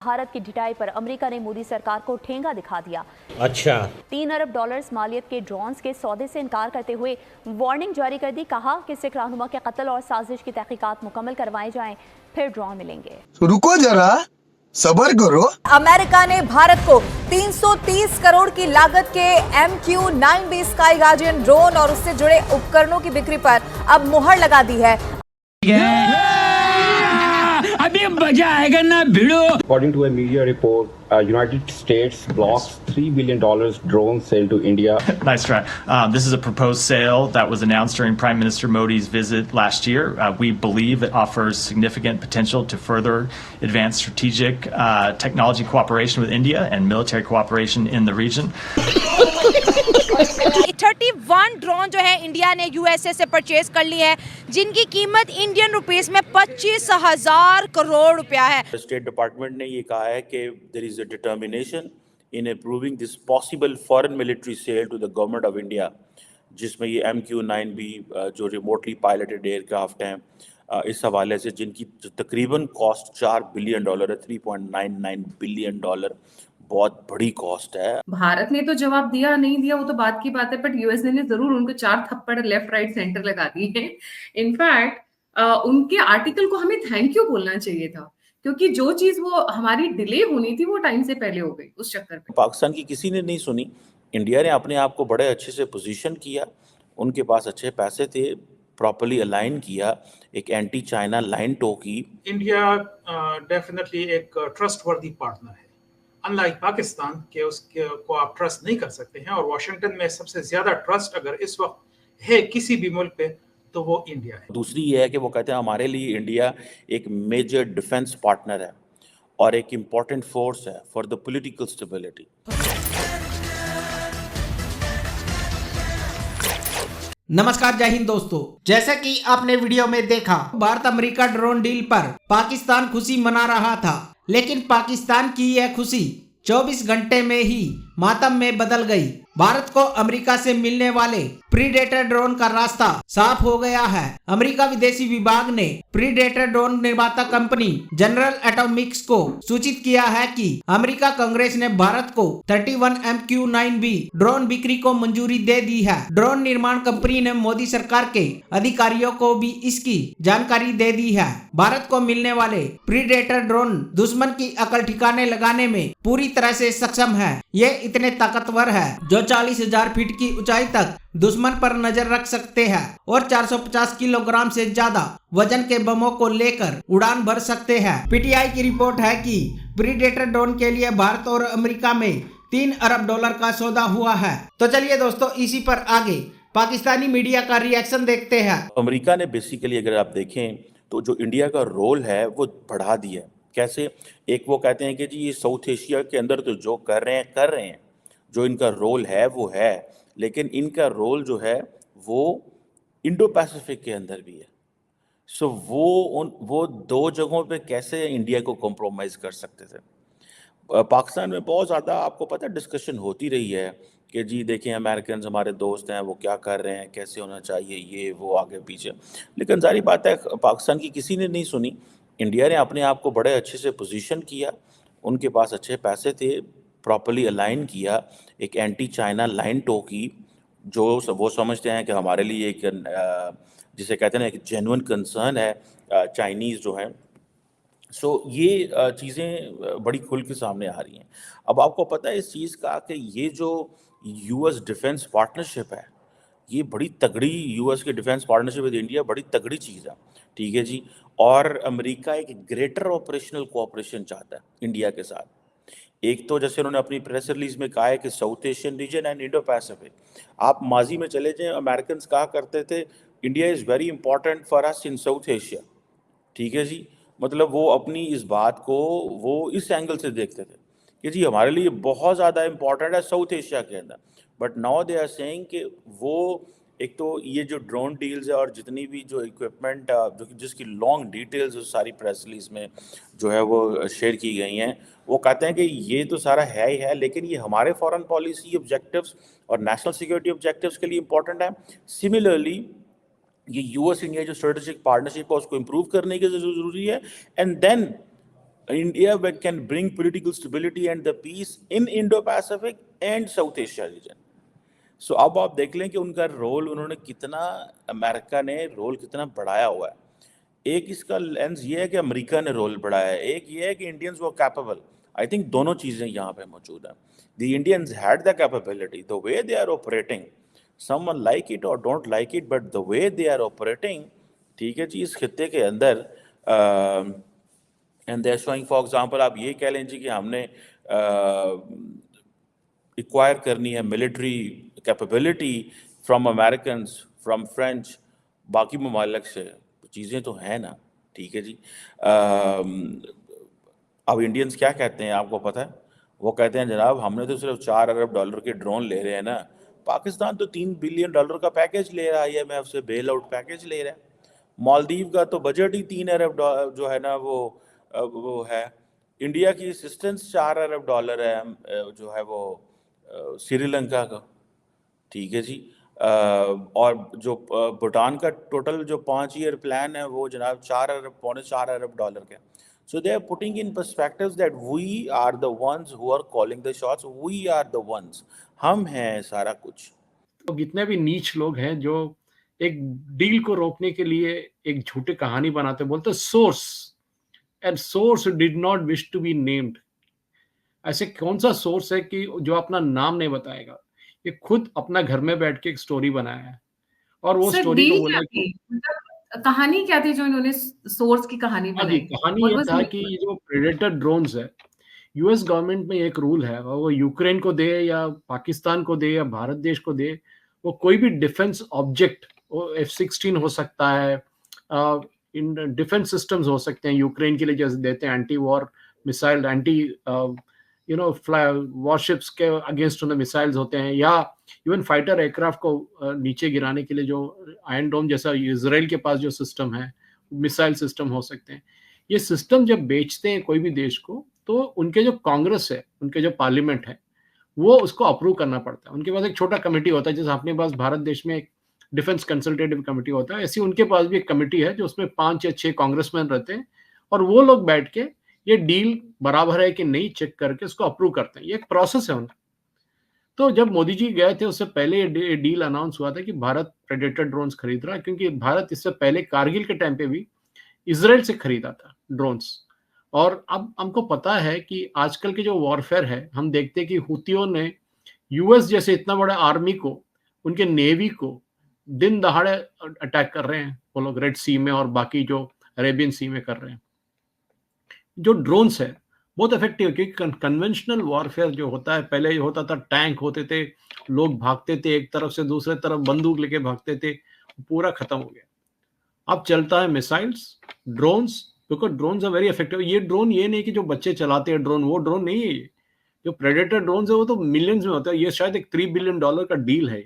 भारत की ढिठाई पर अमेरिका ने मोदी सरकार को ठेंगा दिखा दिया। अच्छा, $3 अरब मालियत के ड्रोन्स के सौदे से इनकार करते हुए वार्निंग जारी कर दी। कहा कि सिख रहनुमा के कत्ल और साजिश की तहकीकात मुकम्मल करवाई जाएं, फिर ड्रोन मिलेंगे। रुको जरा, सबर करो। अमेरिका ने भारत को 330 करोड़ की लागत के MQ-9B स्काई गार्डियन ड्रोन और उससे जुड़े उपकरणों की बिक्री पर अब मुहर लगा दी है। अभी मजा आएगा ना भिड़ो। According to a media report, United States blocks $3 billion drone sale to India. Nice try. This is a proposed sale that was announced during Prime Minister Modi's visit last year. We believe it offers significant potential to further advance strategic technology cooperation with India and military cooperation in the region. 31 drone जो है India ने USA से purchase कर ली है, जिनकी कीमत Indian rupees में 25,000 करोड़ रुपया है। स्टेट डिपार्टमेंट ने ये कहा है कि there is a determination in approving this possible foreign military sale to the government of India, जिसमें ये MQ-9B जो रिमोटली पायलटेड एयरक्राफ्ट हैं, इस हवाले से जिनकी तकरीबन कॉस्ट $4 बिलियन है, $3.99 बिलियन, बहुत बड़ी कॉस्ट है। भारत ने तो जवाब दिया नहीं दिया वो तो बात की बात है, बट यूएस ने जरूर उनको 4 थप्पड़ लेफ्ट राइट सेंटर लगा दिए हैं। इनफैक्ट उनके आर्टिकल को हमें थैंक यू बोलना चाहिए था, क्योंकि जो चीज वो हमारी डिले होनी थी वो टाइम से पहले हो गई उस चक्कर में। पाकिस्तान की किसी ने नहीं सुनी। इंडिया ने अपने आप को बड़े अच्छे से पोजीशन किया, उनके पास अच्छे पैसे थे, प्रॉपर्ली अलाइन किया, एक एंटी चाइना लाइन टो की। इंडिया डेफिनेटली एक ट्रस्टवर्दी पार्टनर है, अनलाइक पाकिस्तान के उसके को आप ट्रस्ट नहीं कर सकते हैं। और वाशिंगटन में सबसे ज्यादा ट्रस्ट अगर इस वक्त है किसी भी मुल्क पे तो वो इंडिया है। दूसरी ये है कि वो कहते हैं हमारे लिए इंडिया एक मेजर डिफेंस पार्टनर है और एक इम्पोर्टेंट फोर्स है फॉर द पॉलिटिकल स्टेबिलिटी। नमस्कार, जय हिंद दोस्तों। जैसा कि आपने वीडियो में देखा, भारत अमेरिका ड्रोन डील पर पाकिस्तान खुशी मना रहा था, लेकिन पाकिस्तान की यह खुशी 24 घंटे में ही मातम में बदल गई। भारत को अमेरिका से मिलने वाले प्रीडेटर ड्रोन का रास्ता साफ हो गया है। अमेरिका विदेशी विभाग ने प्रीडेटर ड्रोन निर्माता कंपनी जनरल एटॉमिक्स को सूचित किया है कि अमेरिका कांग्रेस ने भारत को 31 MQ-9B ड्रोन बिक्री को मंजूरी दे दी है। ड्रोन निर्माण कंपनी ने मोदी सरकार के अधिकारियों को भी इसकी जानकारी दे दी है। भारत को मिलने वाले प्रीडेटर ड्रोन दुश्मन की अकल ठिकाने लगाने में पूरी तरह से सक्षम है। ये इतने ताकतवर है जो 40,000 फीट की ऊंचाई तक दुश्मन पर नजर रख सकते हैं और 450 किलोग्राम से ज्यादा वजन के बमों को लेकर उड़ान भर सकते हैं। पीटीआई की रिपोर्ट है कि प्रीडेटर ड्रोन के लिए भारत और अमेरिका में $3 अरब का सौदा हुआ है। तो चलिए दोस्तों, इसी पर आगे पाकिस्तानी मीडिया का रिएक्शन देखते हैं। अमेरिका ने बेसिकली अगर आप देखें तो जो इंडिया का रोल है वो बढ़ा दिया है। कैसे? एक वो कहते हैं कि जी ये साउथ एशिया के अंदर तो जो कर रहे हैं, जो इनका रोल है वो है, लेकिन इनका रोल जो है वो इंडो पैसिफिक के अंदर भी है। सो वो 2 जगहों पे कैसे इंडिया को कॉम्प्रोमाइज़ कर सकते थे। पाकिस्तान में बहुत ज़्यादा आपको पता है डिस्कशन होती रही है कि जी देखें अमेरिकन हमारे दोस्त हैं, वो क्या कर रहे हैं, कैसे होना चाहिए, ये वो आगे पीछे। लेकिन जारी बात है पाकिस्तान की किसी ने नहीं सुनी। इंडिया ने अपने आप को बड़े अच्छे से पोजीशन किया, उनके पास अच्छे पैसे थे, प्रॉपर्ली अलाइन किया, एक एंटी चाइना लाइन टो की, जो वो समझते हैं कि हमारे लिए एक जिसे कहते हैं ना एक जेन्युइन कंसर्न है चाइनीज़ जो हैं। सो ये चीज़ें बड़ी खुल के सामने आ रही हैं। अब आपको पता है इस चीज़ का कि ये जो US डिफेंस पार्टनरशिप है, ये बड़ी तगड़ी US की डिफेंस पार्टनरशिप विद इंडिया बड़ी तगड़ी चीज़ है, ठीक है जी। और अमेरिका एक ग्रेटर ऑपरेशनल कोऑपरेशन चाहता है इंडिया के साथ। एक तो जैसे उन्होंने अपनी प्रेस रिलीज में कहा है कि south Asian region and Indo Pacific. आप माजी में चले जाएं, अमेरिकन कहा करते थे India is very important for us in south Asia, ठीक है जी। मतलब वो अपनी इस बात को वो इस एंगल से देखते थे कि जी हमारे लिए बहुत ज़्यादा इंपॉर्टेंट है साउथ एशिया के अंदर। But now they are saying कि वो एक तो ये जो ड्रोन डील्स है और जितनी भी जो इक्विपमेंट जो जिसकी लॉन्ग डिटेल्स सारी प्रेस रिलीज में जो है वो शेयर की गई हैं, वो कहते हैं कि ये तो सारा है ही है, लेकिन ये हमारे फॉरेन पॉलिसी ऑब्जेक्टिव्स और नेशनल सिक्योरिटी ऑब्जेक्टिव्स के लिए इंपॉर्टेंट है। सिमिलरली ये US इंडिया जो स्ट्रेटेजिक पार्टनरशिप है उसको इम्प्रूव करने की ज़रूरी है। And then India can bring political stability and the peace in Indo-Pacific and South Asia region. So अब आप देख लें कि उनका रोल उन्होंने कितना, अमेरिका ने रोल कितना बढ़ाया हुआ है। एक इसका लेंस ये है कि अमेरिका ने रोल बढ़ाया है, एक ये है कि इंडियंस वो कैपेबल। आई थिंक दोनों चीज़ें यहाँ पे मौजूद हैं। The Indians had the capability, the way they are operating, someone like it और don't like it, but the way they are operating, ठीक है जी, इस खित्ते के अंदर and they are showing, for example आप ये कह लें जी कि हमने एक्वायर करनी है military capability from Americans, from French, बाकी ममालिक से, चीज़ें तो हैं ना, ठीक है जी। अब इंडियंस क्या कहते हैं आपको पता है? वो कहते हैं जनाब हमने तो सिर्फ $4 अरब के ड्रोन ले रहे हैं ना, पाकिस्तान तो $3 बिलियन का पैकेज ले रहा है, IMF से बेल आउट पैकेज ले रहा है। मालदीव का तो बजट ही $3 अरब जो है ना वो है। इंडिया की असिस्टेंस $4 अरब है जो है वो श्रीलंका का, ठीक है जी। और जो भूटान का टोटल जो 5 ईयर प्लान है वो जनाब पौने 4 अरब डॉलर का। So they are putting in perspectives that we are the ones who are calling the shots, we are the ones, हम हैं सारा कुछ। तो जितने भी नीच लोग हैं जो एक डील को रोकने के लिए एक झूठी कहानी बनाते, बोलते source, and source did not wish to be named. ऐसे कौन सा सोर्स है कि जो अपना नाम नहीं बताएगा? ये खुद अपना घर में बैठ के एक स्टोरी बनाया है और वो स्टोरी को बोला कि कहानी क्या थी जो इन्होंने सोर्स की कहानी बनाई? कहानी ये था कि जो प्रेडेटर ड्रोन्स है, यूएस गवर्नमेंट में एक रूल है, वो यूक्रेन को दे या पाकिस्तान को दे या भारत देश को दे, वो कोई भी डिफेंस ऑब्जेक्ट, वो F-16 हो सकता है, इन डिफेंस सिस्टम्स हो सकते हैं, यूक्रेन के लिए जैसे देते हैं anti war missile, anti warships के अगेंस्ट उन्हें मिसाइल्स होते हैं, या इवन फाइटर एयरक्राफ्ट को नीचे गिराने के लिए जो आयरन डोम जैसा इजराइल के पास जो सिस्टम है, मिसाइल सिस्टम हो सकते हैं। ये सिस्टम जब बेचते हैं कोई भी देश को, तो उनके जो कांग्रेस है, उनके जो पार्लियामेंट है, वो उसको अप्रूव करना पड़ता है। उनके पास एक छोटा कमेटी होता है, जैसे अपने पास भारत देश में एक डिफेंस कंसल्टेटिव कमेटी होता है, ऐसी उनके पास भी एक कमेटी है जो उसमें 5 या 6 कांग्रेसमैन रहते हैं, और वो लोग बैठ के ये डील बराबर है कि नहीं चेक करके उसको अप्रूव करते हैं। ये एक प्रोसेस है उनका। तो जब मोदी जी गए थे उससे पहले ये डील अनाउंस हुआ था कि भारत प्रेडेटर ड्रोन्स खरीद रहा है, क्योंकि भारत इससे पहले कारगिल के टाइम पे भी इजराइल से खरीदा था ड्रोन्स। और अब हमको पता है कि आजकल के जो वॉरफेयर है, हम देखते हैं कि हुतियों ने यूएस जैसे इतना बड़ा आर्मी को, उनके नेवी को दिन दहाड़े अटैक कर रहे हैं वो लोग, रेड सी में और बाकी जो अरेबियन सी में कर रहे हैं। जो ड्रोन्स है बहुत इफेक्टिव, क्योंकि कन्वेंशनल वॉरफेयर जो होता है, पहले होता था टैंक होते थे, लोग भागते थे एक तरफ से दूसरे तरफ, बंदूक लेके भागते थे, पूरा खत्म हो गया। अब चलता है missiles, drones, because drones are very effective. ये ड्रोन ये नहीं कि जो बच्चे चलाते हैं ड्रोन, वो ड्रोन नहीं है। ये जो प्रेडेटर ड्रोन्स है वो तो मिलियंस में होता है। ये शायद एक $3 बिलियन का डील है।